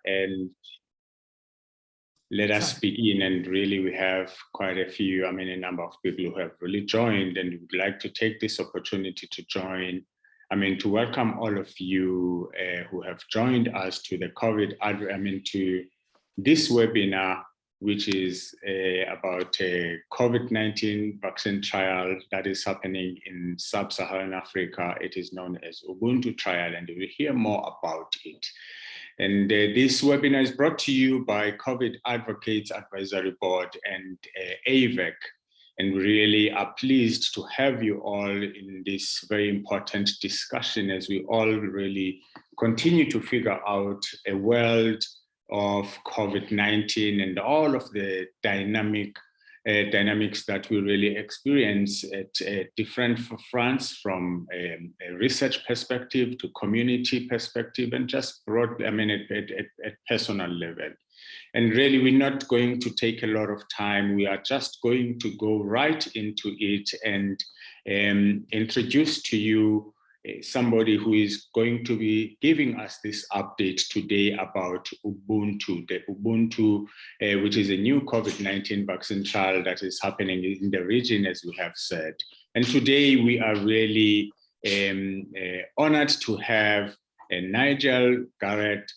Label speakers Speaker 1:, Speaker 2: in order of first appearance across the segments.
Speaker 1: And let us begin. And really, we have quite a few, a number of people who have really joined, and would like to take this opportunity to join. To welcome all of you who have joined us to the to this webinar, which is about a COVID-19 vaccine trial that is happening in Sub-Saharan Africa. It is known as Ubuntu trial, and we'll hear more about it. And this webinar is brought to you by COVID Advocates Advisory Board and AVEC. And we really are pleased to have you all in this very important discussion as we all really continue to figure out a world of COVID-19 and all of the dynamics that we really experience at different fronts, from a research perspective to community perspective, and just broad, at personal level. And really, we're not going to take a lot of time. We are just going to go right into it and introduce to you somebody who is going to be giving us this update today about Ubuntu, the Ubuntu, which is a new COVID-19 vaccine trial that is happening in the region, as we have said. And today we are really honored to have Nigel Garrett,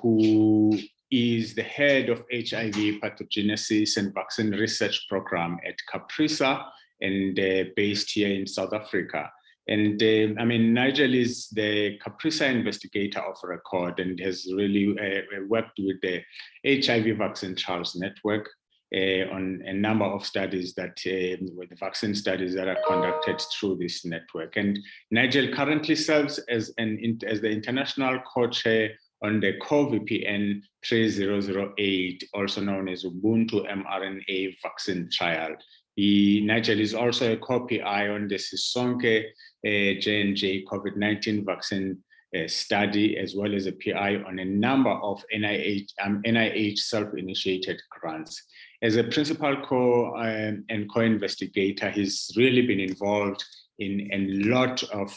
Speaker 1: who is the head of HIV pathogenesis and vaccine research program at CAPRISA, and based here in South Africa. And Nigel is the CAPRISA investigator of record and has really worked with the HIV Vaccine Trials Network on a number of studies that, with the vaccine studies that are conducted through this network. And Nigel currently serves as the international co-chair on the CoVPN 3008, also known as Ubuntu mRNA vaccine trial. Nigel is also a co-PI on the Sisonke J&J COVID-19 vaccine study, as well as a PI on a number of NIH self-initiated grants. As a principal and co-investigator, he's really been involved in a lot of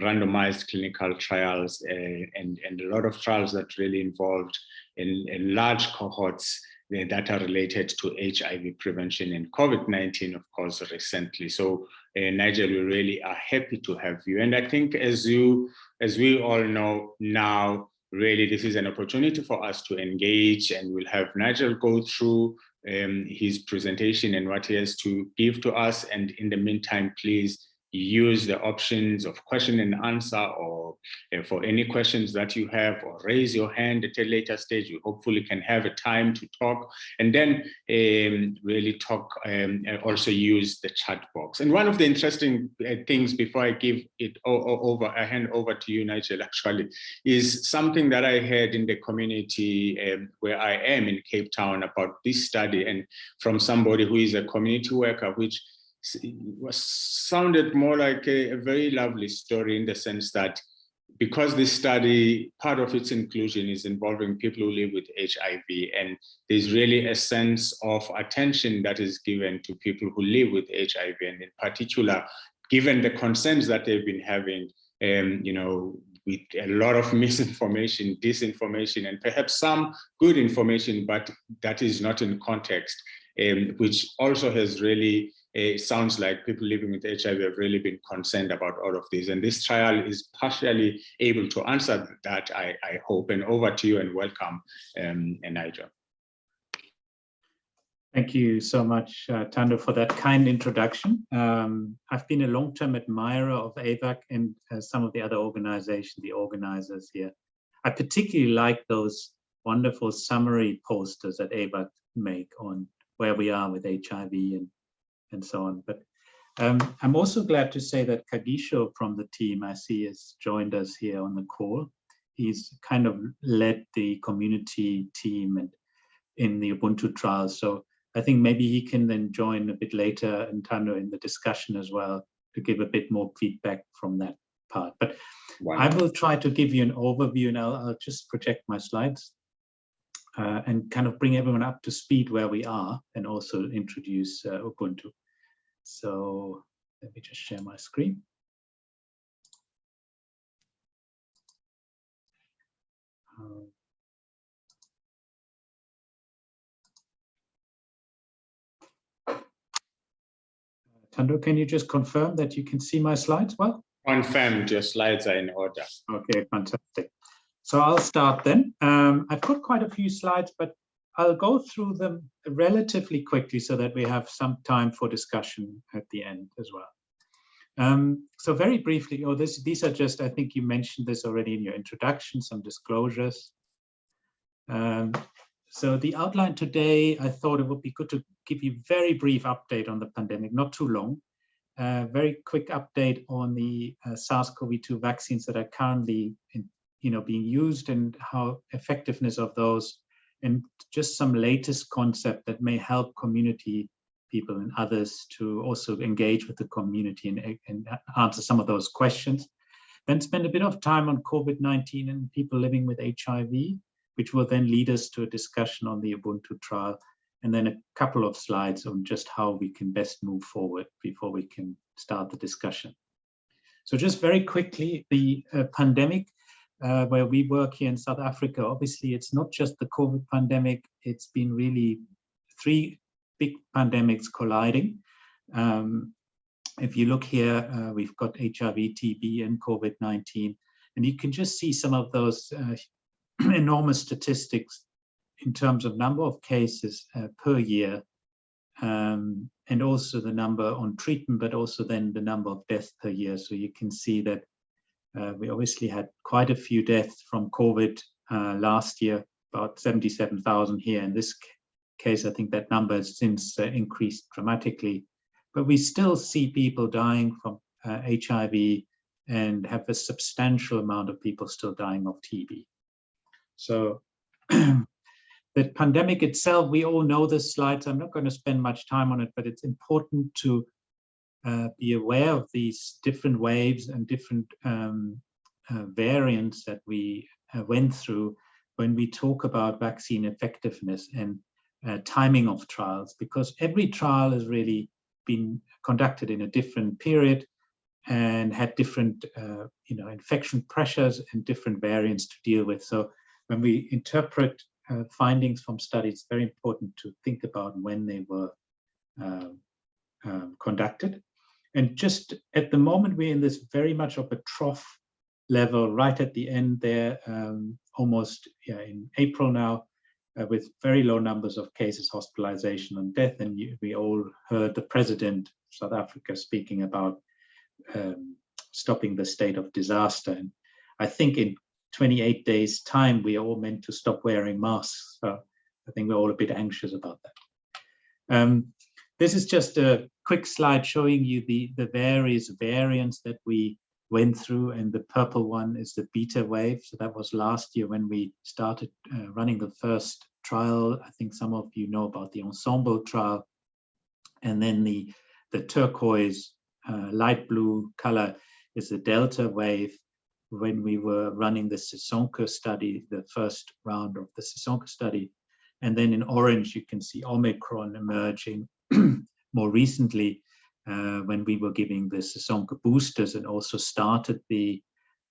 Speaker 1: randomized clinical trials and a lot of trials that really involved in large cohorts that are related to HIV prevention and COVID-19, of course, recently. So Nigel, we really are happy to have you. And I think as we all know now, really this is an opportunity for us to engage, and we'll have Nigel go through his presentation and what he has to give to us. And in the meantime, please use the options of question and answer, or for any questions that you have, or raise your hand at a later stage. We hopefully can have a time to talk, and then really talk, also use the chat box. And one of the interesting things, before I give it I hand over to you, Nigel, actually, is something that I heard in the community where I am in Cape Town about this study, and from somebody who is a community worker, which sounded more like a very lovely story, in the sense that because this study, part of its inclusion is involving people who live with HIV, and there's really a sense of attention that is given to people who live with HIV, and in particular, given the concerns that they've been having, with a lot of misinformation, disinformation, and perhaps some good information, but that is not in context, which also has really, sounds like people living with HIV have really been concerned about all of this. And this trial is partially able to answer that, I hope. And over to you, and welcome, Nigel.
Speaker 2: Thank you so much, Thando, for that kind introduction. I've been a long-term admirer of AVAC and some of the other organizations, the organizers here. I particularly like those wonderful summary posters that AVAC make on where we are with HIV and so on. But I'm also glad to say that Kagisho from the team, I see, has joined us here on the call. He's kind of led the community team in the Ubuntu trial. So I think maybe he can then join a bit later in time in the discussion as well, to give a bit more feedback from that part. But wow. I will try to give you an overview, and I'll just project my slides and kind of bring everyone up to speed where we are, and also introduce Ubuntu. So let me just share my screen. Tando, can you just confirm that you can see my slides well?
Speaker 1: Confirmed, your slides are in order.
Speaker 2: Okay, fantastic. So I'll start then. I've got quite a few slides, but I'll go through them relatively quickly so that we have some time for discussion at the end as well. So very briefly, these are just, I think you mentioned this already in your introduction, some disclosures. So the outline today, I thought it would be good to give you a very brief update on the pandemic, not too long. Very quick update on the SARS-CoV-2 vaccines that are currently being used and how effectiveness of those, and just some latest concept that may help community people and others to also engage with the community and answer some of those questions. Then spend a bit of time on COVID-19 and people living with HIV, which will then lead us to a discussion on the Ubuntu trial, and then a couple of slides on just how we can best move forward before we can start the discussion. So just very quickly, the pandemic, where we work here in South Africa, obviously it's not just the COVID pandemic, it's been really 3 big pandemics colliding. If you look here, we've got HIV, TB, and COVID-19, and you can just see some of those enormous statistics in terms of number of cases per year, and also the number on treatment, but also then the number of deaths per year. So you can see that we obviously had quite a few deaths from COVID last year, about 77,000 here. In this case, I think that number has since increased dramatically, but we still see people dying from HIV and have a substantial amount of people still dying of TB. So the pandemic itself, we all know the slides. I'm not going to spend much time on it, but it's important to be aware of these different waves and different variants that we went through when we talk about vaccine effectiveness and timing of trials, because every trial has really been conducted in a different period and had different infection pressures and different variants to deal with. So when we interpret findings from studies, it's very important to think about when they were conducted. And just at the moment, we're in this very much of a trough level right at the end there, almost in April now, with very low numbers of cases, hospitalization and death. And we all heard the president of South Africa speaking about stopping the state of disaster. And I think in 28 days time, we are all meant to stop wearing masks. So I think we're all a bit anxious about that. This is just a quick slide showing you the various variants that we went through, and the purple one is the beta wave. So that was last year when we started running the first trial. I think some of you know about the Ensemble trial. And then the turquoise light blue color is the Delta wave, when we were running the Sisonke study, the first round of the Sisonke study. And then in orange, you can see Omicron emerging more recently when we were giving the Sisonke boosters and also started the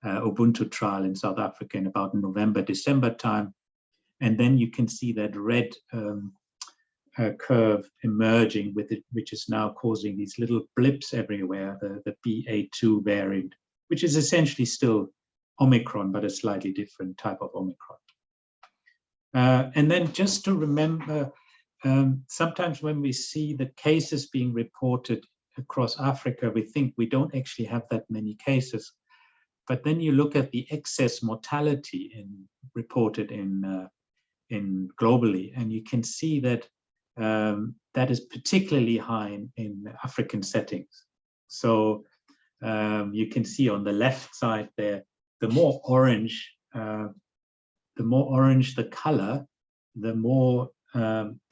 Speaker 2: Ubuntu trial in South Africa in about November, December time. And then you can see that red curve emerging with it, which is now causing these little blips everywhere, the BA2 variant, which is essentially still Omicron, but a slightly different type of Omicron. And then just to remember, sometimes when we see the cases being reported across Africa, we think we don't actually have that many cases. But then you look at the excess mortality reported in globally, and you can see that that is particularly high in African settings. So you can see on the left side there, the more orange the color, the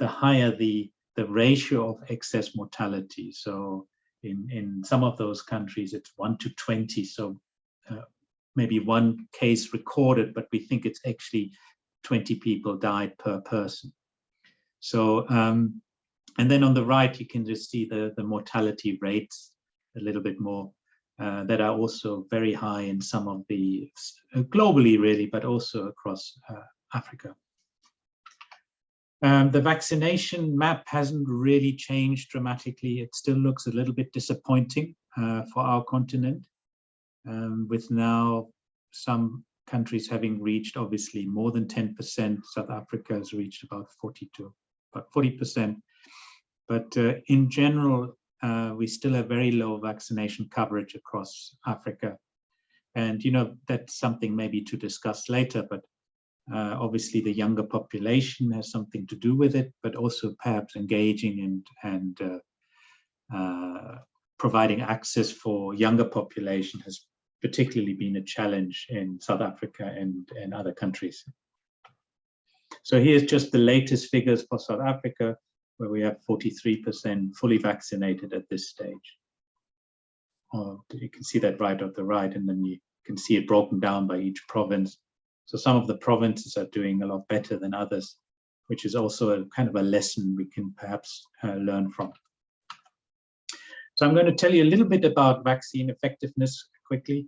Speaker 2: higher the ratio of excess mortality. So in some of those countries, it's 1 to 20. So maybe one case recorded, but we think it's actually 20 people died per person. So, and then on the right, you can just see the mortality rates a little bit more that are also very high in some of the, globally really, but also across Africa. The vaccination map hasn't really changed dramatically. It still looks a little bit disappointing for our continent, with now some countries having reached obviously more than 10%. South Africa has reached about 40%. But in general, we still have very low vaccination coverage across Africa. And, you know, that's something maybe to discuss later, but obviously the younger population has something to do with it, but also perhaps engaging and providing access for younger population has particularly been a challenge in South Africa and other countries. So here's just the latest figures for South Africa, where we have 43% fully vaccinated at this stage. You can see that right at the right, and then you can see it broken down by each province. So some of the provinces are doing a lot better than others, which is also a kind of a lesson we can perhaps learn from. So I'm going to tell you a little bit about vaccine effectiveness quickly.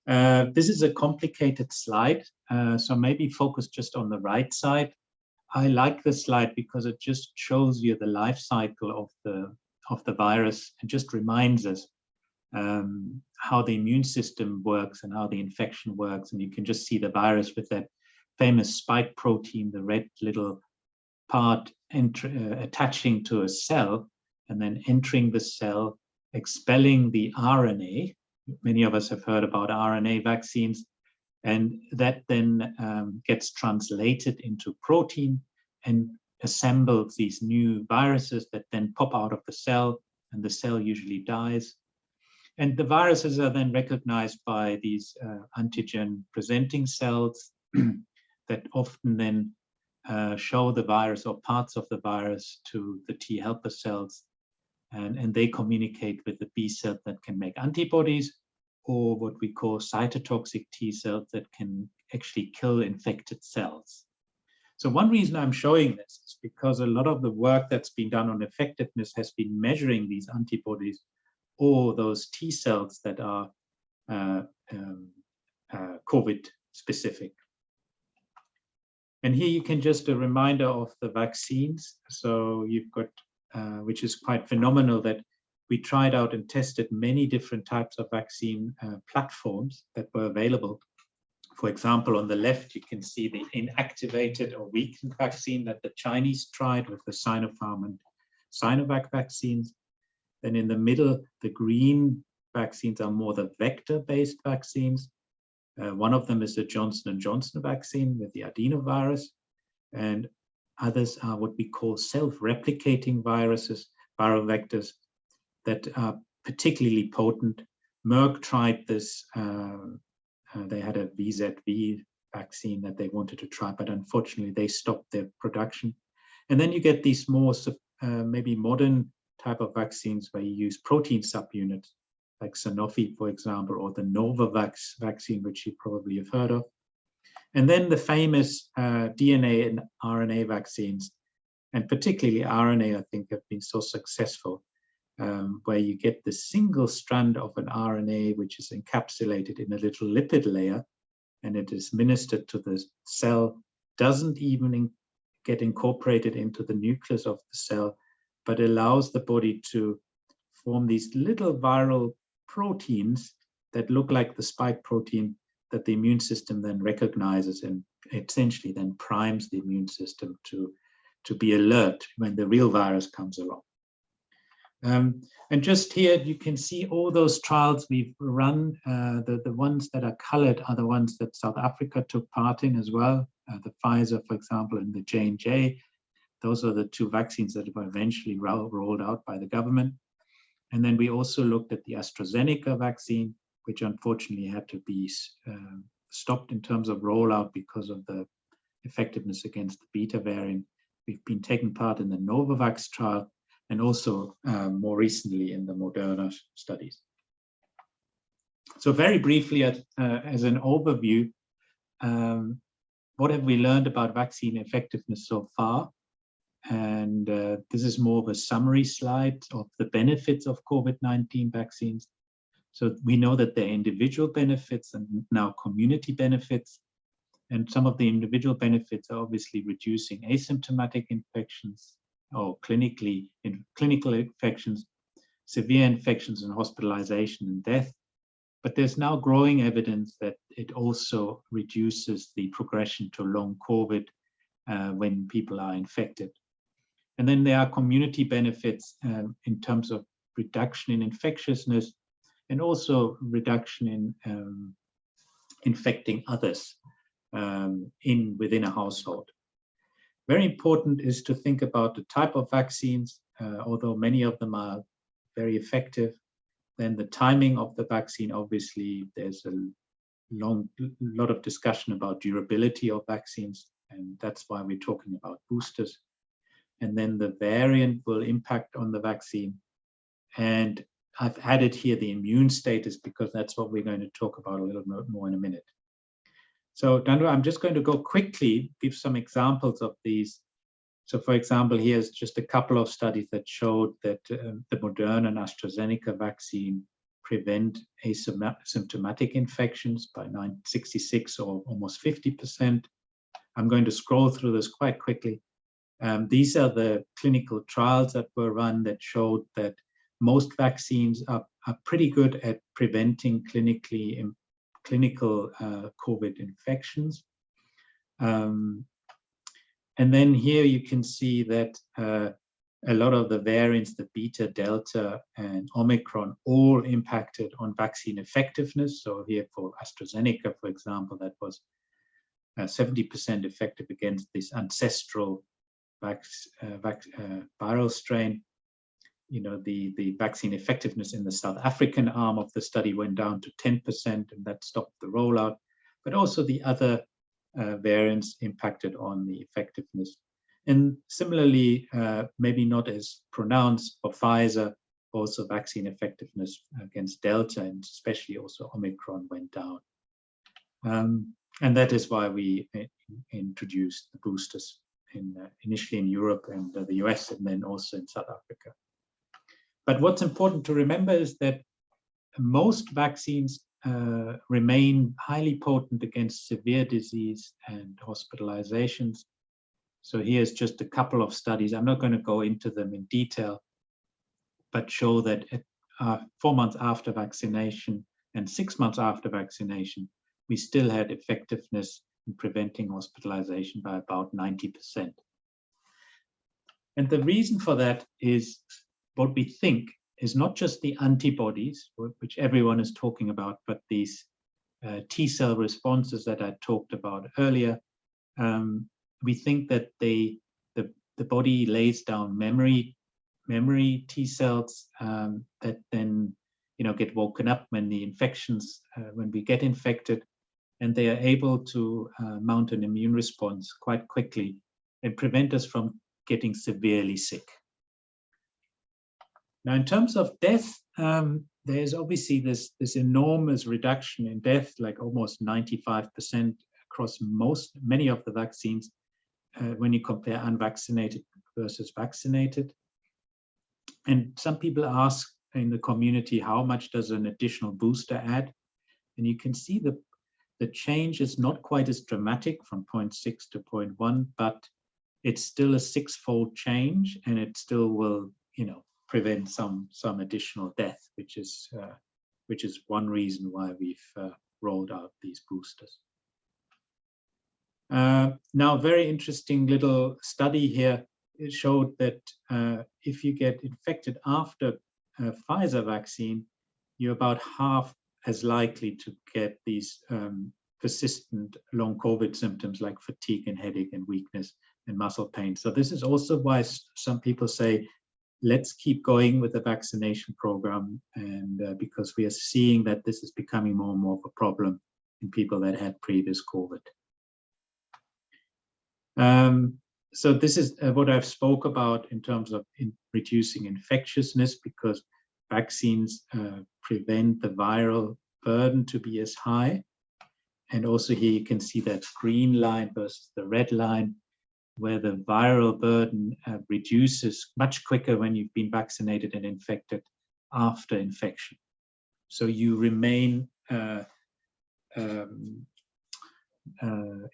Speaker 2: This is a complicated slide, so maybe focus just on the right side. I like this slide because it just shows you the life cycle of the virus and just reminds us how the immune system works and how the infection works. And you can just see the virus with that famous spike protein, the red little part attaching to a cell and then entering the cell, expelling the RNA. Many of us have heard about RNA vaccines, and that then gets translated into protein and assembles these new viruses that then pop out of the cell, and the cell usually dies. And the viruses are then recognized by these antigen-presenting cells that often then show the virus or parts of the virus to the T helper cells. And they communicate with the B cell that can make antibodies, or what we call cytotoxic T cells that can actually kill infected cells. So one reason I'm showing this is because a lot of the work that's been done on effectiveness has been measuring these antibodies or those T cells that are COVID specific. And here you can just a reminder of the vaccines. So you've got, which is quite phenomenal, that we tried out and tested many different types of vaccine platforms that were available. For example, on the left, you can see the inactivated or weakened vaccine that the Chinese tried with the Sinopharm and Sinovac vaccines. Then in the middle, the green vaccines are more the vector-based vaccines. One of them is the Johnson & Johnson vaccine with the adenovirus, and others are what we call self-replicating viruses, viral vectors, that are particularly potent. Merck tried this. They had a VZV vaccine that they wanted to try, but unfortunately they stopped their production. And then you get these more maybe modern type of vaccines where you use protein subunits, like Sanofi, for example, or the Novavax vaccine, which you probably have heard of. And then the famous DNA and RNA vaccines, and particularly RNA, I think, have been so successful, where you get the single strand of an RNA, which is encapsulated in a little lipid layer, and it is administered to the cell, doesn't even get incorporated into the nucleus of the cell, but allows the body to form these little viral proteins that look like the spike protein that the immune system then recognizes and essentially then primes the immune system to be alert when the real virus comes along. And just here, you can see all those trials we've run. The ones that are colored are the ones that South Africa took part in as well. The Pfizer, for example, and the J&J. Those are the two vaccines that were eventually rolled out by the government. And then we also looked at the AstraZeneca vaccine, which unfortunately had to be stopped in terms of rollout because of the effectiveness against the beta variant. We've been taking part in the Novavax trial, and also more recently in the Moderna studies. So very briefly, as an overview, what have we learned about vaccine effectiveness so far? And this is more of a summary slide of the benefits of COVID-19 vaccines. So we know that there are individual benefits and now community benefits. And some of the individual benefits are obviously reducing asymptomatic infections or clinical infections, severe infections and hospitalization and death. But there's now growing evidence that it also reduces the progression to long COVID when people are infected. And then there are community benefits in terms of reduction in infectiousness and also reduction in infecting others within a household. Very important is to think about the type of vaccines, although many of them are very effective. Then the timing of the vaccine, obviously, there's a lot of discussion about durability of vaccines, and that's why we're talking about boosters. And then the variant will impact on the vaccine. And I've added here the immune status because that's what we're going to talk about a little more in a minute. So Dandra, I'm just going to go quickly, give some examples of these. So for example, here's just a couple of studies that showed that the Moderna and AstraZeneca vaccine prevent asymptomatic infections by 66 or almost 50%. I'm going to scroll through this quite quickly. These are the clinical trials that were run that showed that most vaccines are pretty good at preventing clinical COVID infections. And then here you can see that a lot of the variants, the Beta, Delta, and Omicron, all impacted on vaccine effectiveness. So here for AstraZeneca, for example, that was 70% effective against this ancestral viral strain. You know, the vaccine effectiveness in the South African arm of the study went down to 10%, and that stopped the rollout. But also the other variants impacted on the effectiveness. And similarly, maybe not as pronounced for Pfizer, also vaccine effectiveness against Delta and especially also Omicron went down. And that is why we introduced the boosters initially in Europe and the US and then also in South Africa. But what's important to remember is that most vaccines remain highly potent against severe disease and hospitalizations. So here's just a couple of studies. I'm not going to go into them in detail, but show that 4 months after vaccination and 6 months after vaccination, we still had effectiveness in preventing hospitalization by about 90%. And the reason for that is what we think is not just the antibodies, which everyone is talking about, but these T-cell responses that I talked about earlier. We think that the body lays down memory T-cells that then get woken up when the infections, when we get infected, and they are able to mount an immune response quite quickly and prevent us from getting severely sick. Now, in terms of death, there's obviously this enormous reduction in death, like almost 95% across many of the vaccines when you compare unvaccinated versus vaccinated. And some people ask in the community, how much does an additional booster add? And you can see the change is not quite as dramatic from 0.6 to 0.1, but it's still a 6-fold change, and it still will, prevent some additional death, which is one reason why we've rolled out these boosters. Now, very interesting little study here. It showed that if you get infected after a Pfizer vaccine, you're about half as likely to get these persistent long COVID symptoms like fatigue and headache and weakness and muscle pain. So this is also why some people say, let's keep going with the vaccination program, and because we are seeing that this is becoming more and more of a problem in people that had previous COVID. So this is what I've spoke about in terms of reducing infectiousness, because vaccines prevent the viral burden to be as high. And also here you can see that green line versus the red line, where the viral burden reduces much quicker when you've been vaccinated and infected after infection. So you remain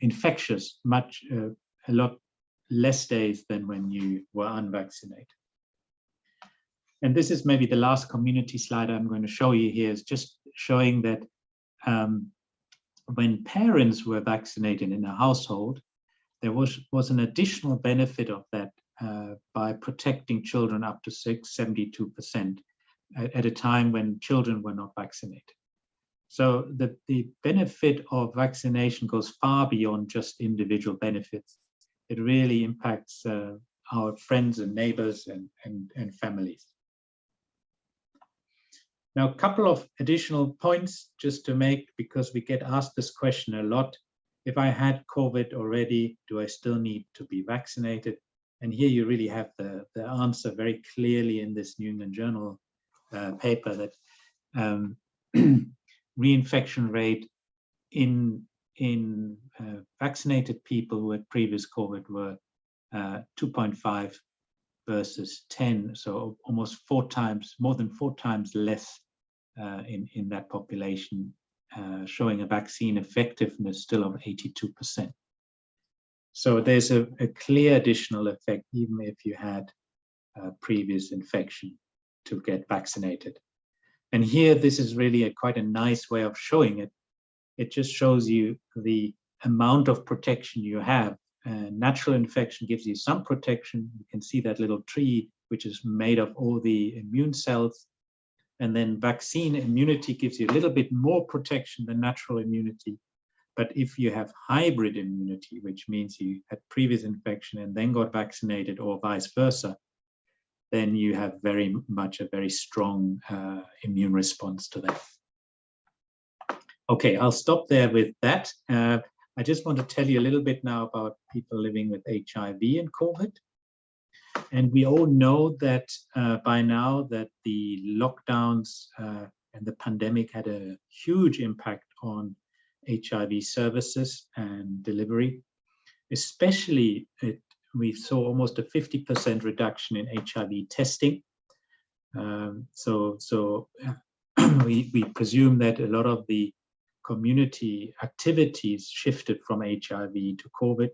Speaker 2: infectious a lot less days than when you were unvaccinated. And this is maybe the last community slide I'm going to show you here, is just showing that when parents were vaccinated in a household, there was an additional benefit of that by protecting children up to 72% at a time when children were not vaccinated. So the benefit of vaccination goes far beyond just individual benefits. It really impacts our friends and neighbors and families. Now, a couple of additional points just to make, because we get asked this question a lot. If I had COVID already, do I still need to be vaccinated? And here you really have the answer very clearly in this New England Journal paper, that reinfection rate in vaccinated people who had previous COVID were 2.5 versus 10, so almost more than four times less in that population, showing a vaccine effectiveness still of 82%. So there's a clear additional effect, even if you had previous infection, to get vaccinated. And here, this is really quite a nice way of showing it. It just shows you the amount of protection you have. Natural infection gives you some protection. You can see that little tree, which is made of all the immune cells. And then vaccine immunity gives you a little bit more protection than natural immunity. But if you have hybrid immunity, which means you had previous infection and then got vaccinated, or vice versa, then you have very much a very strong immune response to that. Okay, I'll stop there with that. I just want to tell you a little bit now about people living with HIV and COVID. And we all know that by now that the lockdowns and the pandemic had a huge impact on HIV services and delivery. Especially, we saw almost a 50% reduction in HIV testing. So we presume that a lot of the community activities shifted from HIV to COVID.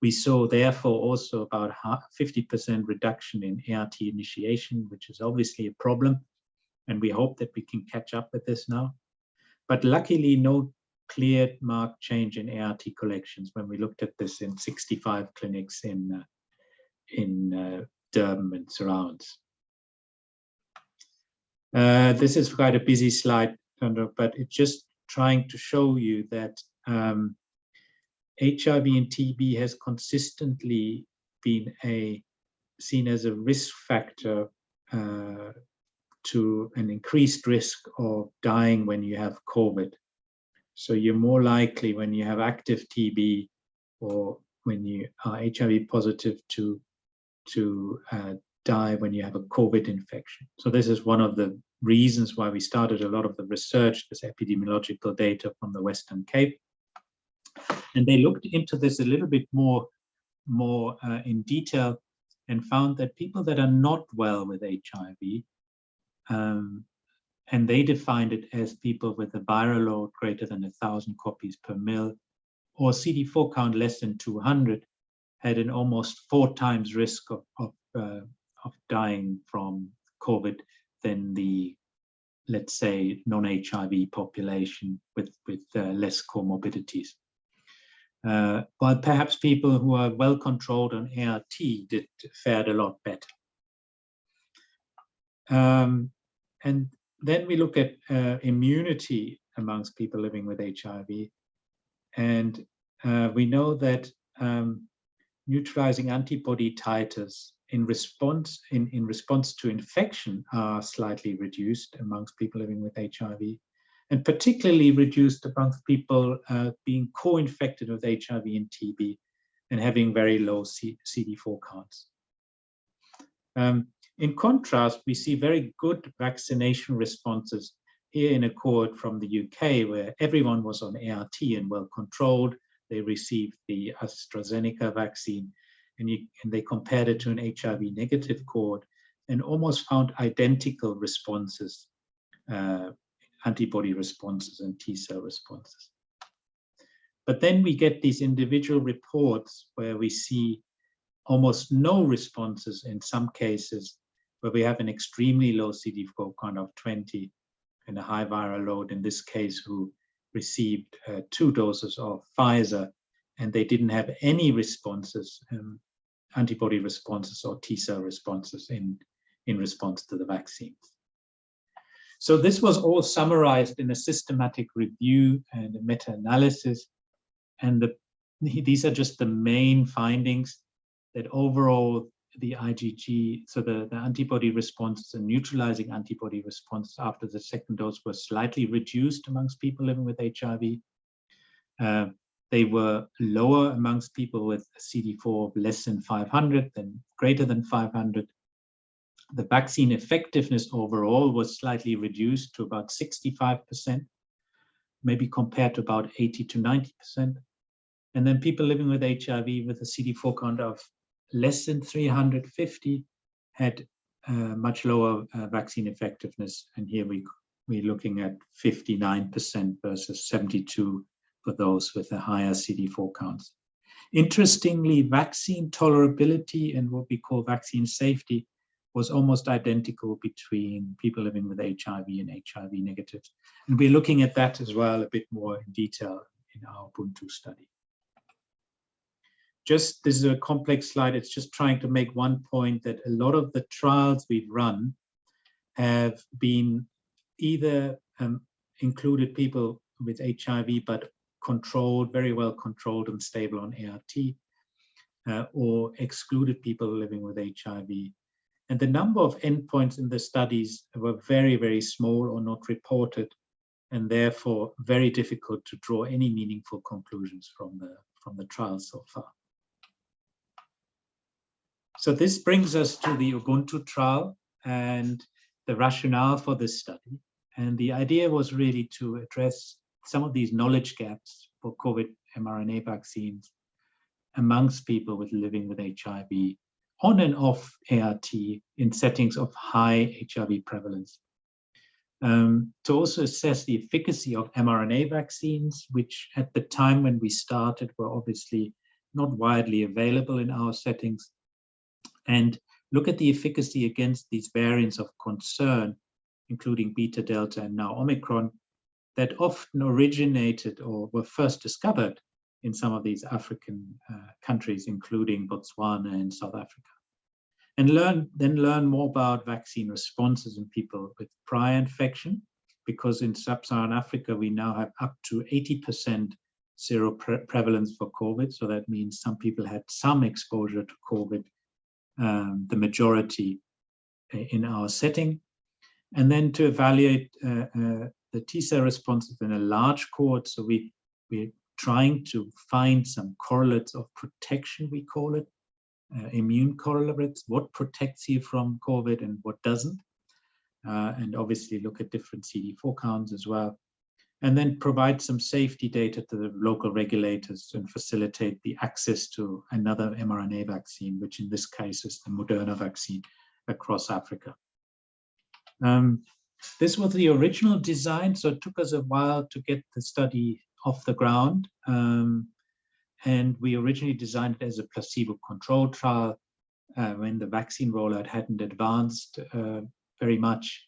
Speaker 2: We saw therefore also about 50% reduction in ART initiation, which is obviously a problem. And we hope that we can catch up with this now. But luckily, no clear marked change in ART collections when we looked at this in 65 clinics in Durham and surrounds. This is quite a busy slide, but it's just trying to show you that HIV and TB has consistently been seen as a risk factor to an increased risk of dying when you have COVID. So you're more likely when you have active TB or when you are HIV positive to die when you have a COVID infection. So this is one of the reasons why we started a lot of the research, this epidemiological data from the Western Cape. And they looked into this a little bit more in detail and found that people that are not well with HIV, and they defined it as people with a viral load greater than 1,000 copies per mil, or CD4 count less than 200, had an almost 4 times risk of dying from COVID than the, let's say, non-HIV population with less comorbidities. While perhaps people who are well controlled on ART fared a lot better. And then we look at immunity amongst people living with HIV. And we know that neutralizing antibody titers in response to infection are slightly reduced amongst people living with HIV, and particularly reduced amongst people being co-infected with HIV and TB and having very low CD4 counts. In contrast, we see very good vaccination responses here in a cohort from the UK, where everyone was on ART and well controlled. They received the AstraZeneca vaccine, and they compared it to an HIV negative cohort and almost found identical responses, antibody responses and T-cell responses. But then we get these individual reports where we see almost no responses in some cases, where we have an extremely low CD4 count of 20 and a high viral load, in this case, who received 2 doses of Pfizer, and they didn't have any responses, antibody responses or T-cell responses in response to the vaccines. So this was all summarized in a systematic review and a meta-analysis. And these are just the main findings, that overall the IgG, so the antibody responses and neutralizing antibody responses after the second dose were slightly reduced amongst people living with HIV. They were lower amongst people with a CD4 of less than 500 than greater than 500. The vaccine effectiveness overall was slightly reduced to about 65%, maybe compared to about 80 to 90%. And then people living with HIV with a CD4 count of less than 350 had much lower vaccine effectiveness. And here we're looking at 59% versus 72% for those with a higher CD4 counts. Interestingly, vaccine tolerability and what we call vaccine safety was almost identical between people living with HIV and HIV negatives. And we're looking at that as well a bit more in detail in our Ubuntu study. This is a complex slide. It's just trying to make one point, that a lot of the trials we've run have been either included people with HIV, but controlled, very well controlled and stable on ART, or excluded people living with HIV. And the number of endpoints in the studies were very, very small or not reported, and therefore very difficult to draw any meaningful conclusions from the trials so far. So this brings us to the Ubuntu trial and the rationale for this study. And the idea was really to address some of these knowledge gaps for COVID mRNA vaccines amongst people living with HIV on and off ART in settings of high HIV prevalence. To also assess the efficacy of mRNA vaccines, which at the time when we started were obviously not widely available in our settings, and look at the efficacy against these variants of concern, including Beta, Delta, and now Omicron, that often originated or were first discovered in some of these African countries, including Botswana and South Africa. And then learn more about vaccine responses in people with prior infection, because in Sub-Saharan Africa, we now have up to 80% seroprevalence for COVID. So that means some people had some exposure to COVID, the majority in our setting. And then to evaluate the T-cell responses in a large cohort. So we're trying to find some correlates of protection, we call it, immune correlates, what protects you from COVID and what doesn't. And obviously look at different CD4 counts as well. And then provide some safety data to the local regulators and facilitate the access to another mRNA vaccine, which in this case is the Moderna vaccine across Africa. This was the original design, so it took us a while to get the study off the ground. And we originally designed it as a placebo-controlled trial when the vaccine rollout hadn't advanced very much.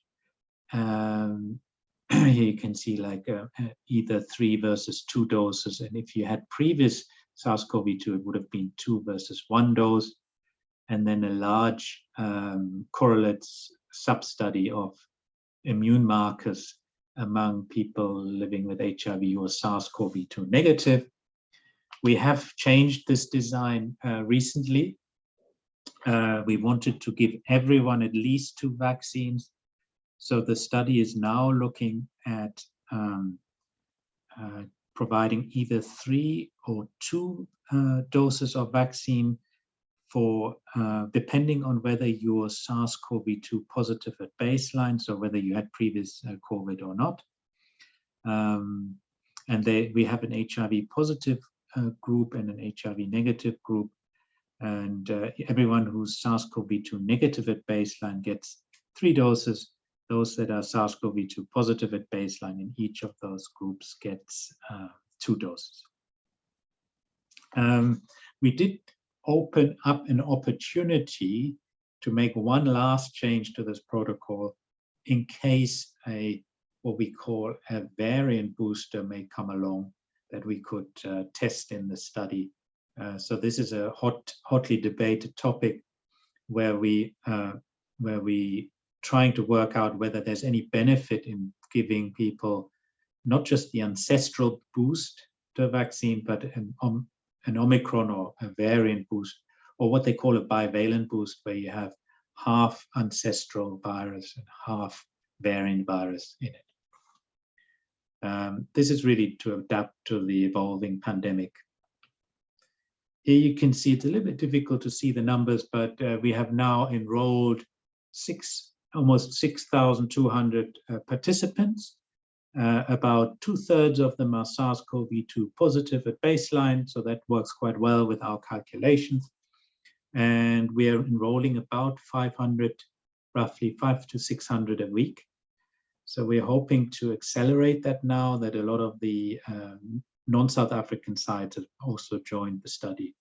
Speaker 2: Here you can see like either 3 versus 2 doses. And if you had previous SARS-CoV-2, it would have been 2 versus 1 dose. And then a large correlates sub-study of immune markers among people living with HIV who are SARS-CoV-2 negative. We have changed this design recently. We wanted to give everyone at least 2 vaccines. So the study is now looking at providing either 3 or 2 doses of vaccine for depending on whether you're SARS-CoV-2 positive at baseline, so whether you had previous COVID or not. And we have an HIV positive group and an HIV negative group. And everyone who's SARS-CoV-2 negative at baseline gets 3 doses. Those that are SARS-CoV-2 positive at baseline in each of those groups gets 2 doses. we did open up an opportunity to make one last change to this protocol in case what we call a variant booster may come along that we could test in the study. So this is a hotly debated topic where we trying to work out whether there's any benefit in giving people not just the ancestral boost to a vaccine, but an Omicron or a variant boost, or what they call a bivalent boost, where you have half ancestral virus and half variant virus in it. This is really to adapt to the evolving pandemic. Here you can see it's a little bit difficult to see the numbers, but we have now enrolled almost 6,200 participants. About 2/3 of them are SARS-CoV-2 positive at baseline, so that works quite well with our calculations. And we are enrolling about 500, roughly 500 to 600 a week. So we're hoping to accelerate that now that a lot of the non-South African sites have also joined the study.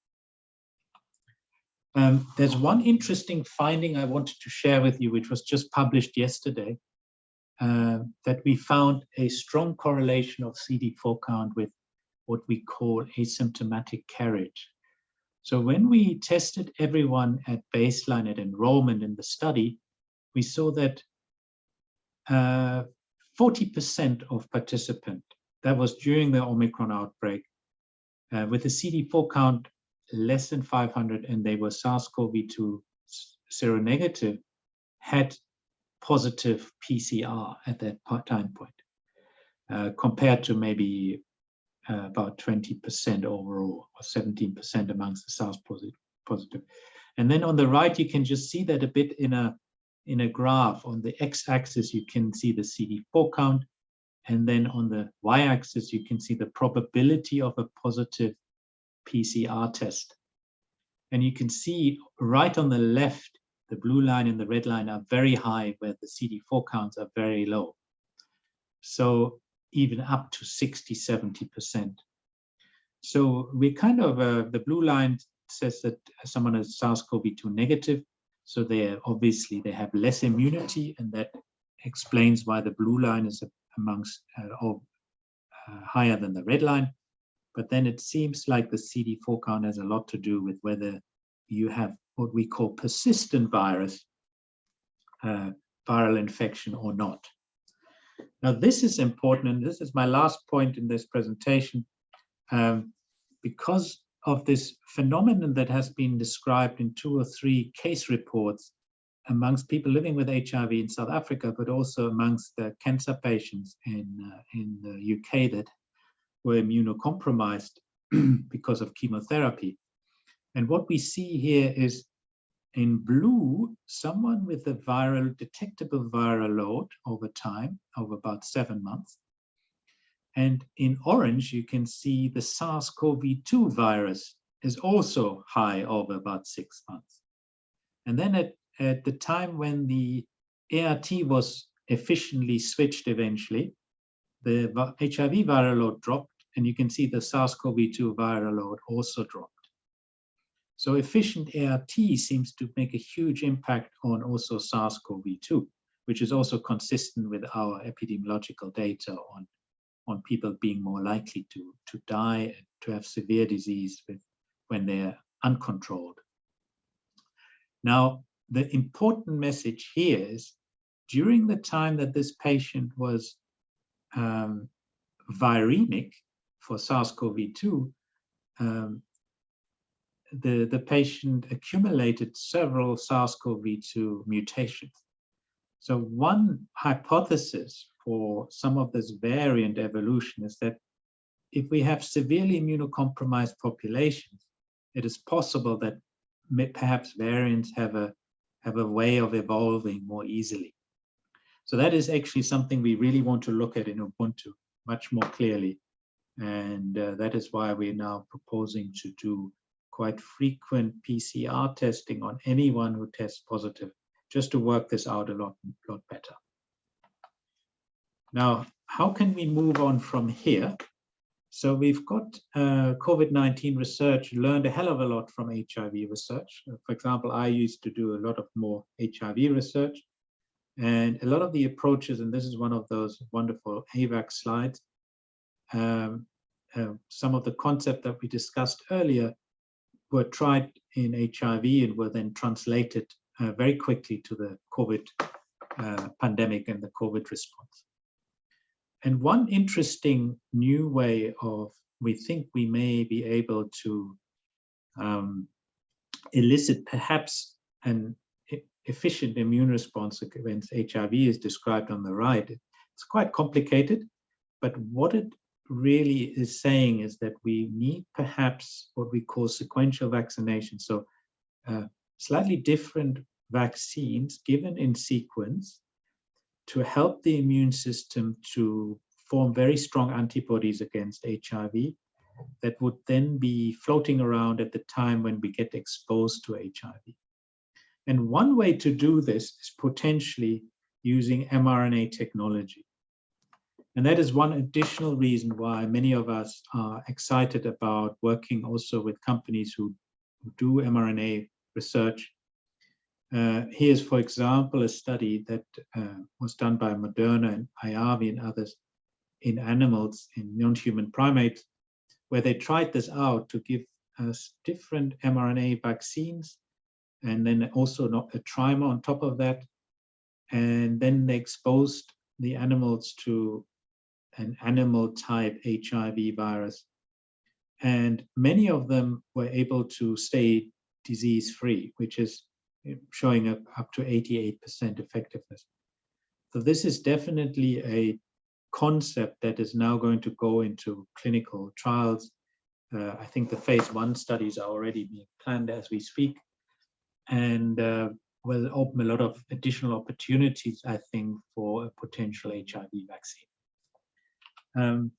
Speaker 2: There's one interesting finding I wanted to share with you, which was just published yesterday, that we found a strong correlation of CD4 count with what we call asymptomatic carriage. So when we tested everyone at baseline at enrollment in the study, we saw that 40% of participants, that was during the Omicron outbreak, with a CD4 count less than 500 and they were SARS-CoV-2 seronegative, had positive PCR at that time point, compared to maybe about 20% overall, or 17% amongst the SARS positive. And then on the right, you can just see that a bit in a graph. On the x-axis, you can see the CD4 count, and then on the y-axis, you can see the probability of a positive PCR test. And you can see right on the left, the blue line and the red line are very high, where the CD4 counts are very low. So even up to 60–70%. So we kind of, the blue line says that someone is SARS-CoV-2 negative. So they have less immunity, and that explains why the blue line is amongst higher than the red line. But then it seems like the CD4 count has a lot to do with whether you have what we call persistent virus, viral infection or not. Now this is important, and this is my last point in this presentation, because of this phenomenon that has been described in 2 or 3 case reports amongst people living with HIV in South Africa, but also amongst the cancer patients in the UK that were immunocompromised because of chemotherapy. And what we see here is in blue, someone with a detectable viral load over time, over about 7 months. And in orange, you can see the SARS-CoV-2 virus is also high over about 6 months. And then at the time when the ART was efficiently switched eventually, the HIV viral load dropped, and you can see the SARS-CoV-2 viral load also dropped. So efficient ART seems to make a huge impact on also SARS-CoV-2, which is also consistent with our epidemiological data on people being more likely to die and to have severe disease when they're uncontrolled. Now, the important message here is during the time that this patient was viremic for SARS-CoV-2, the patient accumulated several SARS-CoV-2 mutations. So one hypothesis for some of this variant evolution is that if we have severely immunocompromised populations, it is possible that perhaps variants have a way of evolving more easily. So that is actually something we really want to look at in Ubuntu much more clearly. And that is why we're now proposing to do quite frequent PCR testing on anyone who tests positive, just to work this out a lot better. Now, how can we move on from here? So we've got COVID-19 research, learned a hell of a lot from HIV research. For example, I used to do a lot of more HIV research, and a lot of the approaches, and this is one of those wonderful AVAC slides, some of the concepts that we discussed earlier were tried in HIV and were then translated very quickly to the COVID pandemic and the COVID response. And one interesting new way of, we think we may be able to elicit perhaps an efficient immune response against HIV is described on the right. It's quite complicated, but what it really is saying is that we need perhaps what we call sequential vaccination. So slightly different vaccines given in sequence to help the immune system to form very strong antibodies against HIV that would then be floating around at the time when we get exposed to HIV. And one way to do this is potentially using mRNA technology. And that is one additional reason why many of us are excited about working also with companies who do mRNA research. Here's, for example, a study that was done by Moderna and IAVI and others in animals, in non-human primates, where they tried this out to give us different mRNA vaccines, and then also not a trimer on top of that. And then they exposed the animals to an animal type HIV virus. And many of them were able to stay disease-free, which is showing up to 88% effectiveness. So this is definitely a concept that is now going to go into clinical trials. I think the phase 1 studies are already being planned as we speak, and will open a lot of additional opportunities, I think, for a potential HIV vaccine.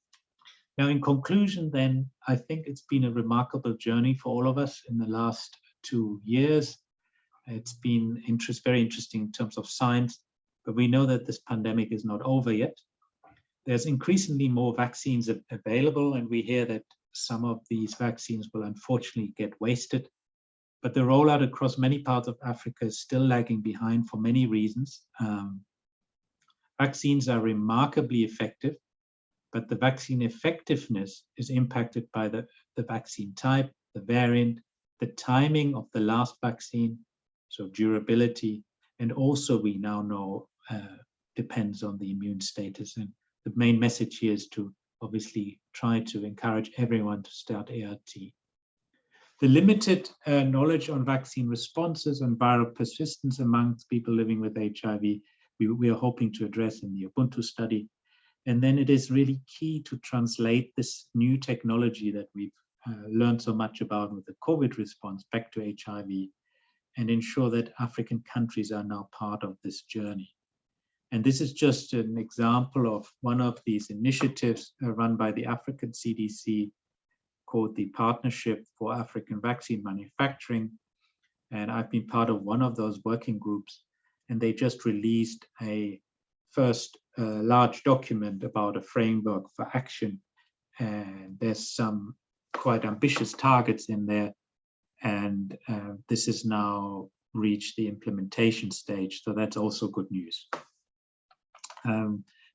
Speaker 2: Now, in conclusion, then, I think it's been a remarkable journey for all of us in the last 2 years. It's been very interesting in terms of science, but we know that this pandemic is not over yet. There's increasingly more vaccines available, and we hear that some of these vaccines will unfortunately get wasted. But the rollout across many parts of Africa is still lagging behind for many reasons. Vaccines are remarkably effective, but the vaccine effectiveness is impacted by the vaccine type, the variant, the timing of the last vaccine, so durability, and also we now know depends on the immune status. And the main message here is to obviously try to encourage everyone to start ART. The limited knowledge on vaccine responses and viral persistence amongst people living with HIV, we are hoping to address in the Ubuntu study. And then it is really key to translate this new technology that we've learned so much about with the COVID response back to HIV, and ensure that African countries are now part of this journey. And this is just an example of one of these initiatives run by the African CDC called the Partnership for African Vaccine Manufacturing. And I've been part of one of those working groups, and they just released a first large document about a framework for action. And there's some quite ambitious targets in there. And this has now reached the implementation stage. So that's also good news.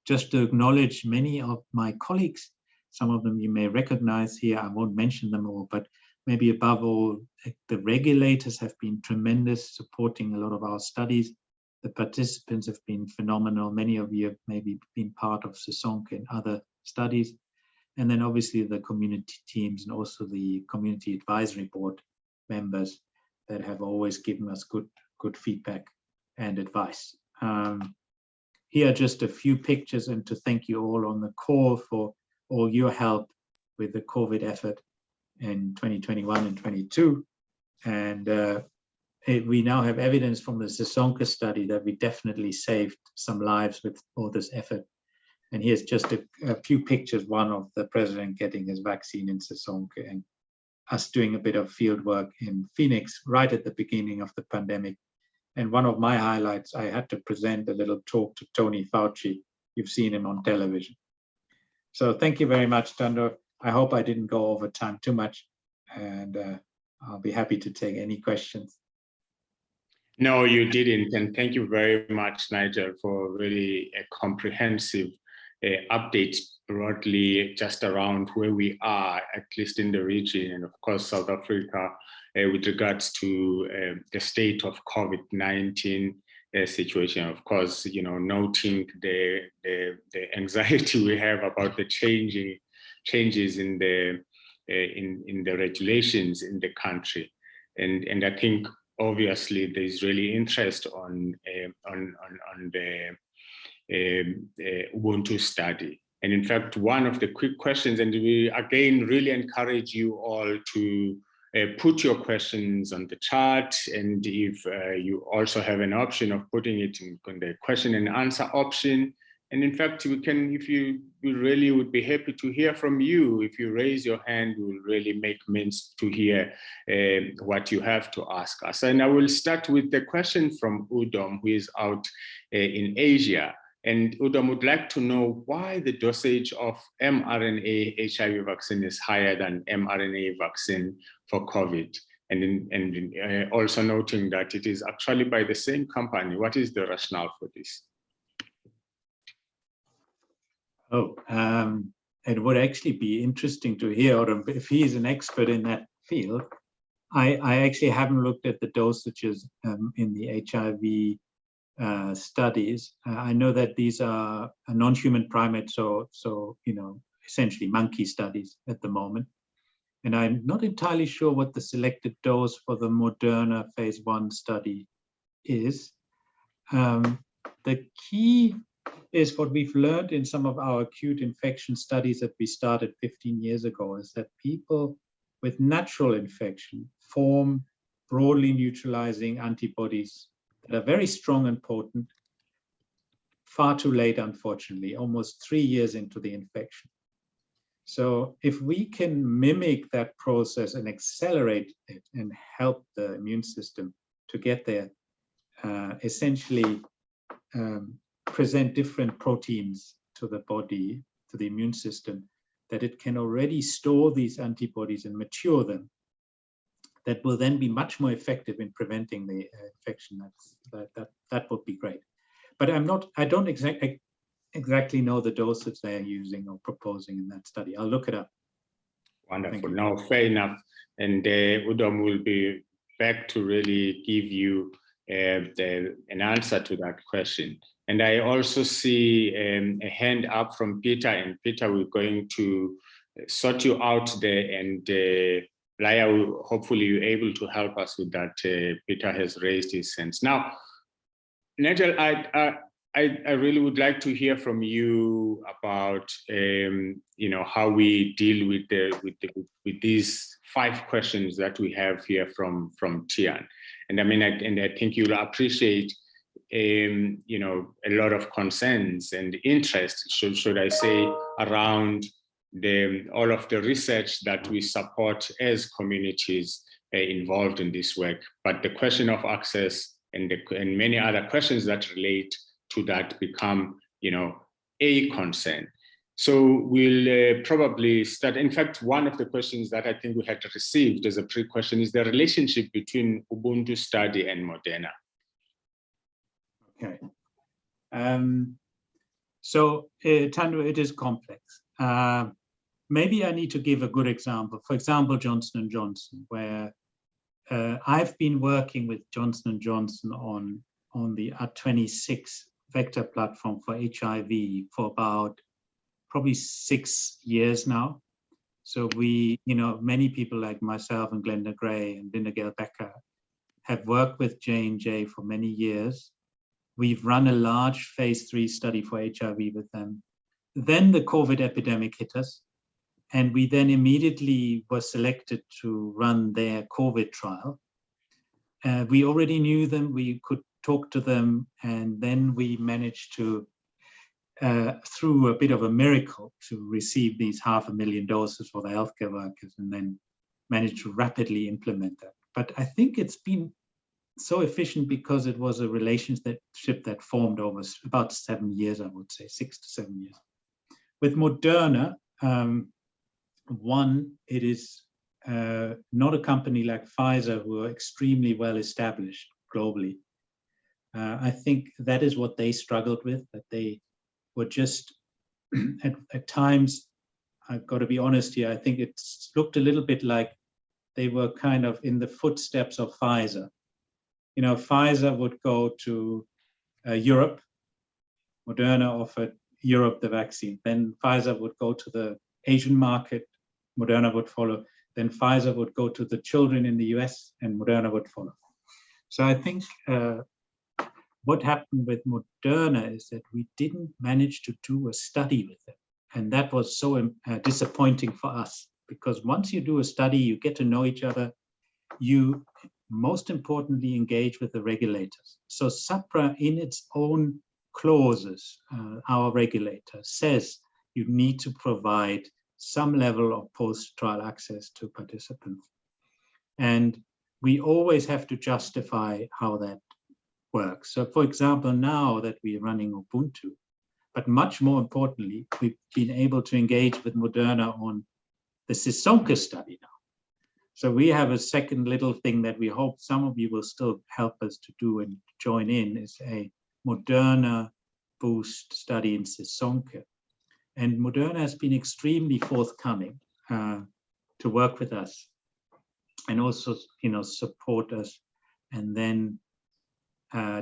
Speaker 2: Just to acknowledge many of my colleagues, some of them you may recognize here, I won't mention them all, but maybe above all, the regulators have been tremendous, supporting a lot of our studies. The participants have been phenomenal. Many of you have maybe been part of Sisonke and other studies. And then obviously the community teams and also the community advisory board members that have always given us good feedback and advice. Here are just a few pictures, and to thank you all on the call for all your help with the COVID effort in 2021 and 22. And we now have evidence from the Sisonke study that we definitely saved some lives with all this effort. And here's just a few pictures, one of the president getting his vaccine in Sisonke and us doing a bit of field work in Phoenix right at the beginning of the pandemic. And one of my highlights, I had to present a little talk to Tony Fauci. You've seen him on television. So thank you very much, Tando. I hope I didn't go over time too much, and I'll be happy to take any questions.
Speaker 1: No, you didn't. And thank you very much, Nigel, for really a comprehensive update broadly just around where we are, at least in the region, and of course, South Africa, with regards to the state of COVID-19 situation. Of course, noting the anxiety we have about the changes in the regulations in the country, and I think obviously there's really interest on the Ubuntu study. And in fact, one of the quick questions, and we again really encourage you all to put your questions on the chat, and if you also have an option of putting it in the question and answer option. And in fact, we really would be happy to hear from you. If you raise your hand, we will really make means to hear what you have to ask us. And I will start with the question from Udom, who is out in Asia. And Udom would like to know why the dosage of mRNA HIV vaccine is higher than mRNA vaccine for COVID. And also noting that it is actually by the same company. What is the rationale for this?
Speaker 2: Oh, it would actually be interesting to hear, or if he is an expert in that field. I actually haven't looked at the dosages in the HIV studies. I know that these are non-human primates, so essentially monkey studies at the moment. And I'm not entirely sure what the selected dose for the Moderna phase 1 study is. The key is what we've learned in some of our acute infection studies that we started 15 years ago, is that people with natural infection form broadly neutralizing antibodies that are very strong and potent far too late, unfortunately, almost 3 years into the infection. So if we can mimic that process and accelerate it and help the immune system to get there, essentially present different proteins to the body, to the immune system, that it can already store these antibodies and mature them, that will then be much more effective in preventing the infection. That would be great. But I don't exactly know the dosage they are using or proposing in that study. I'll look it up.
Speaker 1: Wonderful. No, fair enough. And Udom will be back to really give you an answer to that question. And I also see a hand up from Peter. And Peter, we're going to sort you out there. And Laya, hopefully you're able to help us with that. Peter has raised his hands. Now, Nigel, I really would like to hear from you about how we deal with these 5 questions that we have here from Tian. And I mean, I think you'll appreciate a lot of concerns and interest, should I say, around all of the research that we support as communities involved in this work. But the question of access and many other questions that relate to that become, a concern. So we'll probably start. In fact, one of the questions that I think we had received as a pre-question is the relationship between Ubuntu study and Moderna.
Speaker 2: Okay. So, Tando, it is complex. Maybe I need to give a good example. For example, Johnson & Johnson, where I've been working with Johnson & Johnson on the R26 vector platform for HIV for about probably 6 years now. So we, many people like myself and Glenda Gray and Linda Gale Becker have worked with J&J for many years. We've run a large phase 3 study for HIV with them. Then the COVID epidemic hit us, and we then immediately were selected to run their COVID trial. We already knew them, we could talk to them, and then we managed to, through a bit of a miracle, to receive these 500,000 doses for the healthcare workers, and then managed to rapidly implement that. But I think it's been so efficient because it was a relationship that formed over about 7 years, I would say, 6 to 7 years. With Moderna, One, it is not a company like Pfizer who are extremely well established globally. I think that is what they struggled with, that they were just at times, I've got to be honest here, I think it looked a little bit like they were kind of in the footsteps of Pfizer. You know, Pfizer would go to Europe, Moderna offered Europe the vaccine, then Pfizer would go to the Asian market, Moderna would follow, then Pfizer would go to the children in the US and Moderna would follow. So I think what happened with Moderna is that we didn't manage to do a study with them. And that was so disappointing for us, because once you do a study, you get to know each other. You, most importantly, engage with the regulators. So SAPRA, in its own clauses, our regulator says you need to provide some level of post-trial access to participants. And we always have to justify how that works. So for example, now that we're running Ubuntu, but much more importantly, we've been able to engage with Moderna on the Sisonke study now. So we have a second little thing that we hope some of you will still help us to do and join in, is a Moderna boost study in Sisonke. And Moderna has been extremely forthcoming to work with us and also, you know, support us, and then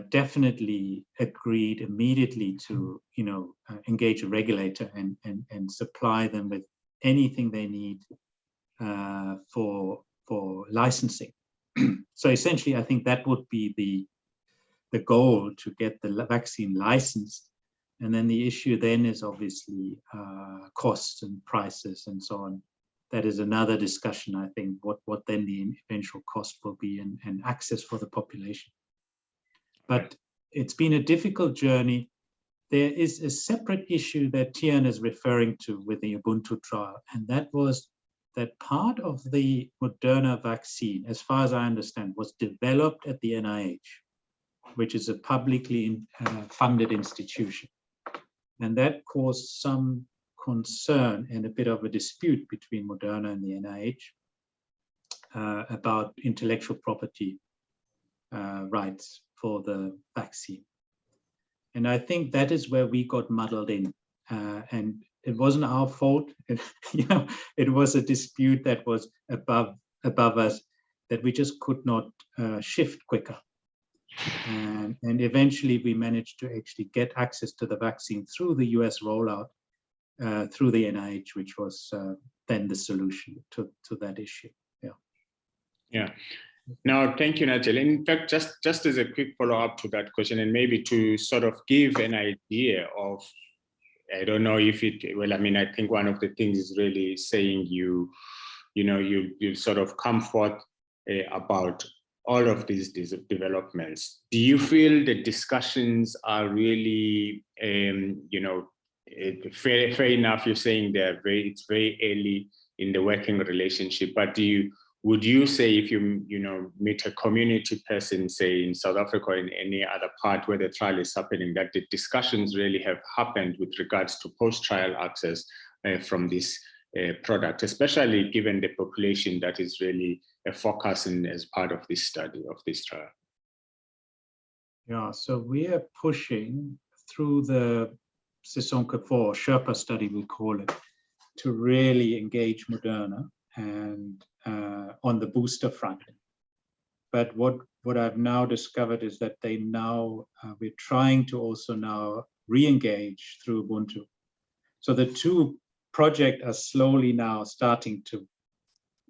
Speaker 2: definitely agreed immediately to, you know, engage a regulator and supply them with anything they need for licensing. So essentially, I think that would be the goal, to get the vaccine licensed. And then the issue then is obviously costs and prices and so on. That is another discussion, I think, what then the eventual cost will be, and access for the population. But it's been a difficult journey. There is a separate issue that Tian is referring to with the Ubuntu trial, and that was that part of the Moderna vaccine, as far as I understand, was developed at the NIH, which is a publicly funded institution. And that caused some concern and a bit of a dispute between Moderna and the NIH about intellectual property rights for the vaccine. And I think that is where we got muddled in. And it wasn't our fault. You know, it was a dispute that was above us, that we just could not shift quicker. And eventually we managed to actually get access to the vaccine through the US rollout, through the NIH, which was then the solution to that issue. Yeah.
Speaker 1: Yeah. No, thank you, Nigel. In fact, just as a quick follow-up to that question, and maybe to sort of give an idea of, I don't know if it, well, I mean, I think one of the things is really saying you sort of come forth about all of these developments. Do you feel the discussions are really, fair enough? You're saying it's very early in the working relationship, but would you say, if you meet a community person, say in South Africa or in any other part where the trial is happening, that the discussions really have happened with regards to post-trial access from this product, especially given the population that is really a focus in as part of this study, of this trial?
Speaker 2: Yeah, so we are pushing through the Sisonke 4 Sherpa study, we call it, to really engage Moderna and on the booster front. But what I've now discovered is that we're trying to also now re-engage through Ubuntu. So the two projects are slowly now starting to,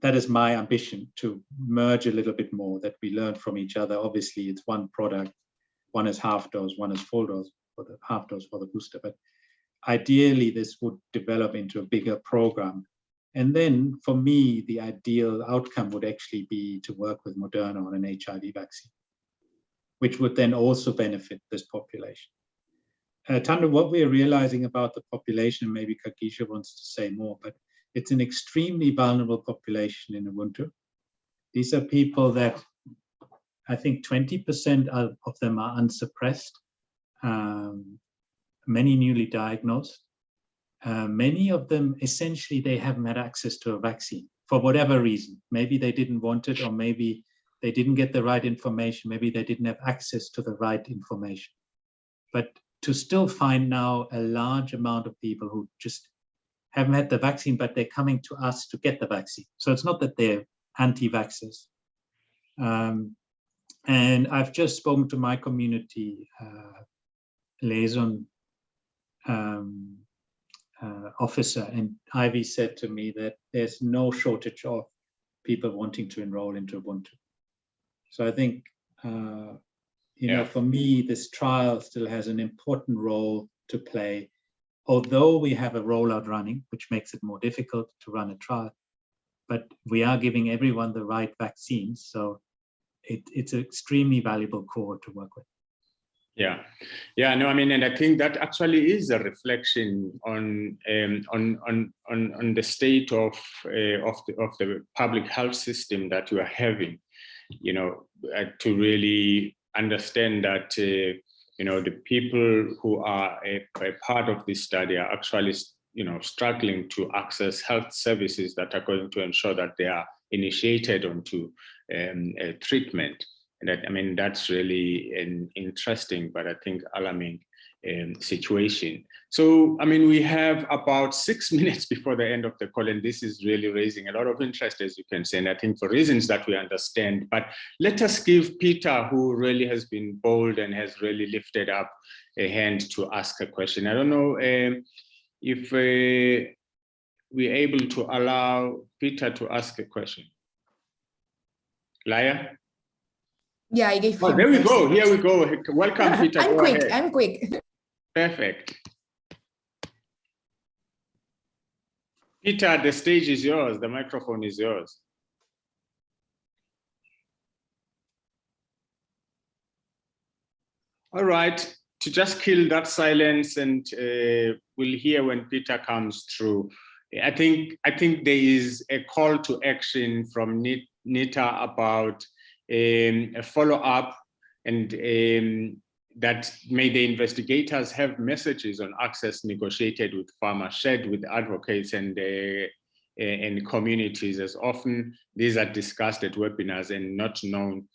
Speaker 2: that is my ambition, to merge a little bit more, that we learn from each other. Obviously it's one product, one is half dose, one is full dose, for the half dose for the booster. But ideally this would develop into a bigger program. And then for me, the ideal outcome would actually be to work with Moderna on an HIV vaccine, which would then also benefit this population. Tando, what we're realizing about the population, maybe Kagisha wants to say more, but it's an extremely vulnerable population in Ubuntu. These are people that I think 20% of them are unsuppressed, many newly diagnosed. many of them, essentially, they haven't had access to a vaccine for whatever reason. Maybe they didn't want it, or maybe they didn't get the right information. Maybe they didn't have access to the right information. But to still find now a large amount of people who just haven't had the vaccine, but they're coming to us to get the vaccine. So it's not that they're anti-vaxxers. And I've just spoken to my community liaison officer, and Ivy said to me that there's no shortage of people wanting to enroll into Ubuntu. So I think, you know, for me, this trial still has an important role to play. Although we have a rollout running, which makes it more difficult to run a trial, but we are giving everyone the right vaccines. So it's an extremely valuable cohort to work with. Yeah,
Speaker 1: no, I mean, and I think that actually is a reflection on the state of the public health system that you are having. You know, to really understand that you know, the people who are a part of this study are actually, you know, struggling to access health services that are going to ensure that they are initiated onto treatment. And that, I mean, that's really an interesting, but I think alarming situation. So, I mean, we have about 6 minutes before the end of the call, and this is really raising a lot of interest, as you can see, and I think for reasons that we understand. But let us give Peter, who really has been bold and has really lifted up a hand to ask a question. I don't know if we're able to allow Peter to ask a question. Laya?
Speaker 3: Yeah, I gave him.
Speaker 1: There we go. Here we go. Welcome, Peter.
Speaker 3: I'm quick. I'm quick.
Speaker 1: Perfect. Peter, the stage is yours. The microphone is yours. All right. To just kill that silence, and we'll hear when Peter comes through. I think there is a call to action from Nita about a follow-up, and that may the investigators have messages on access negotiated with farmers, shared with advocates and communities, as often these are discussed at webinars and not known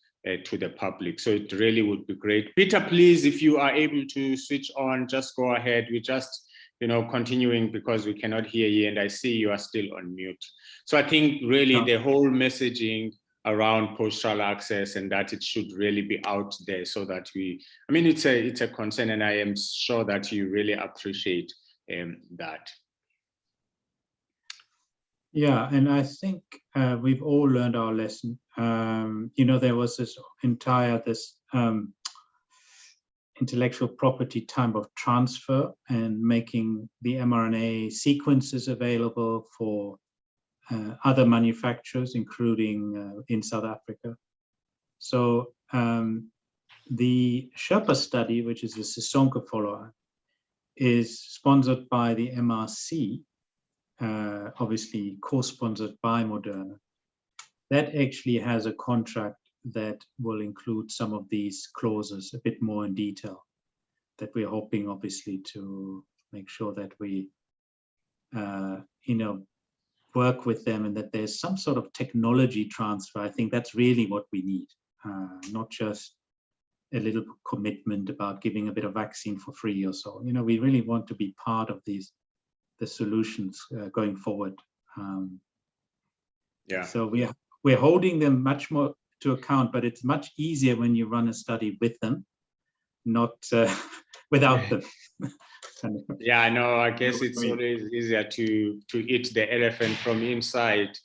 Speaker 1: to the public. So it really would be great. Peter, please, if you are able to switch on, just go ahead. We just, you know, continuing because we cannot hear you, and I see you are still on mute. So I think really the whole messaging around post-trial access, and that it should really be out there so that we, I mean, it's a concern, and I am sure that you really appreciate that.
Speaker 2: Yeah, and I think we've all learned our lesson. You know, there was this entire intellectual property type of transfer and making the mRNA sequences available for other manufacturers, including in South Africa. So the Sherpa study, which is the Sisonke follow-up, is sponsored by the MRC, obviously co-sponsored by Moderna. That actually has a contract that will include some of these clauses a bit more in detail, that we're hoping obviously to make sure that we, you know, work with them, and that there's some sort of technology transfer. I think that's really what we need, not just a little commitment about giving a bit of vaccine for free or so. You know, we really want to be part of the solutions going forward. So we're holding them much more to account, but it's much easier when you run a study with them, not without them.
Speaker 1: Yeah, I know. I guess it's always easier to eat the elephant from inside.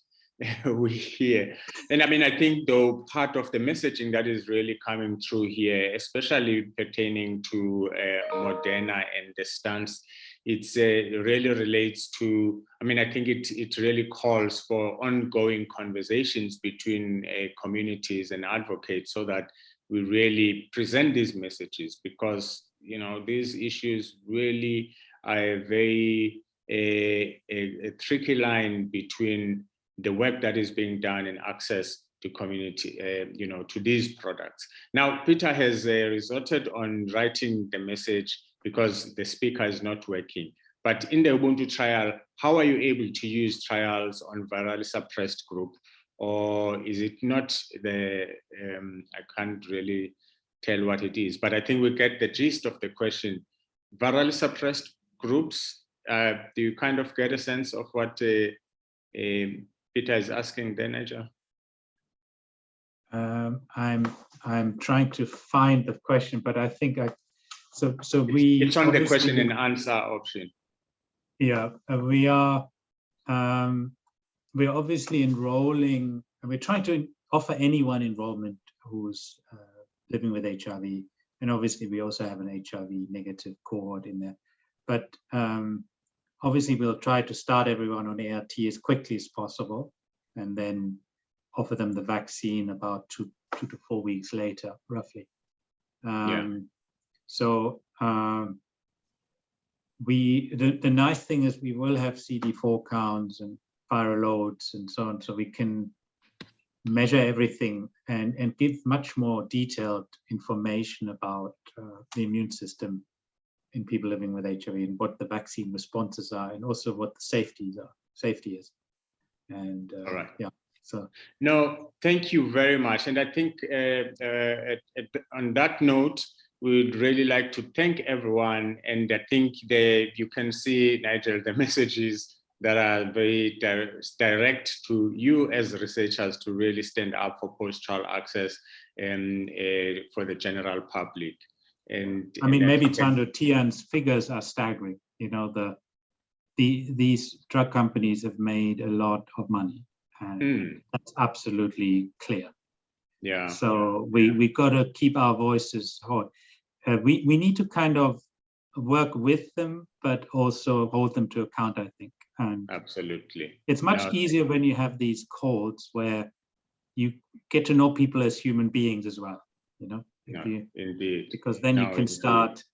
Speaker 1: We hear, and I mean, I think though part of the messaging that is really coming through here, especially pertaining to Moderna and the stance, it's really relates to, I mean, I think it really calls for ongoing conversations between communities and advocates, so that we really present these messages, because, you know, these issues really are a very a tricky line between the work that is being done and access to community, you know, to these products. Now, Peter has resorted on writing the message because the speaker is not working. But in the Ubuntu trial, how are you able to use trials on virally suppressed group? Or is it not the, I can't really tell what it is, but I think we get the gist of the question. Virally suppressed groups, do you kind of get a sense of what Peter is asking there, Nigel?
Speaker 2: I'm trying to find the question, but I think
Speaker 1: it's on the question and answer option.
Speaker 2: Yeah, we're obviously enrolling, and we're trying to offer anyone enrollment who's living with HIV, and obviously we also have an HIV negative cohort in there. But obviously we'll try to start everyone on ART as quickly as possible, and then offer them the vaccine about two to 4 weeks later, roughly. So the nice thing is we will have CD4 counts and viral loads and so on, so we can measure everything and give much more detailed information about the immune system in people living with HIV and what the vaccine responses are, and also what the safety is. And
Speaker 1: all right.
Speaker 2: Yeah. So
Speaker 1: no, thank you very much. And I think on that note, we would really like to thank everyone. And I think you can see, Nigel, the messages that are very direct to you as researchers to really stand up for post-trial access and for the general public. And
Speaker 2: I mean, maybe Tando, Tian's figures are staggering. You know, these drug companies have made a lot of money, and that's absolutely clear.
Speaker 1: Yeah.
Speaker 2: So we got to keep our voices heard. We need to kind of work with them, but also hold them to account, I think. And
Speaker 1: absolutely.
Speaker 2: It's much easier when you have these calls where you get to know people as human beings as well, you know?
Speaker 1: Indeed.
Speaker 2: Because then you can start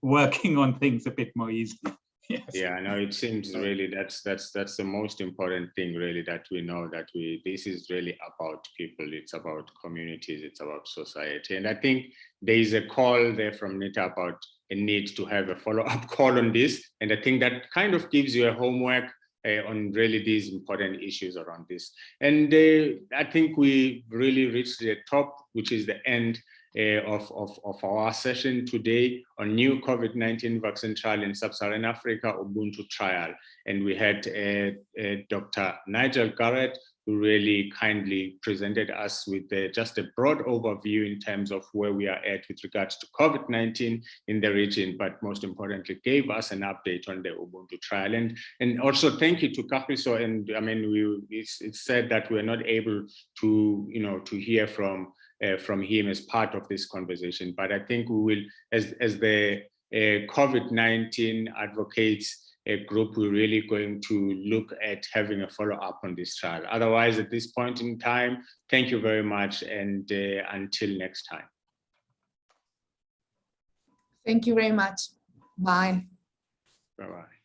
Speaker 2: working on things a bit more easily. Yes.
Speaker 1: Yeah, no, it seems really that's the most important thing, really, that we know that this is really about people, it's about communities, it's about society. And I think there is a call there from Nita about a need to have a follow-up call on this. And I think that kind of gives you a homework on really these important issues around this. And I think we really reached the top, which is the end of our session today on new COVID-19 vaccine trial in Sub-Saharan Africa, Ubuntu trial. And we had Dr. Nigel Garrett, who really kindly presented us with just a broad overview in terms of where we are at with regards to COVID-19 in the region, but most importantly, gave us an update on the Ubuntu trial. And also thank you to Kapiso. And I mean, it's said that we're not able to, to hear from him as part of this conversation, but I think we will, as the COVID-19 advocates group, we're really going to look at having a follow-up on this trial. Otherwise, at this point in time, thank you very much, and until next time.
Speaker 3: Thank you very much. Bye.
Speaker 1: Bye-bye.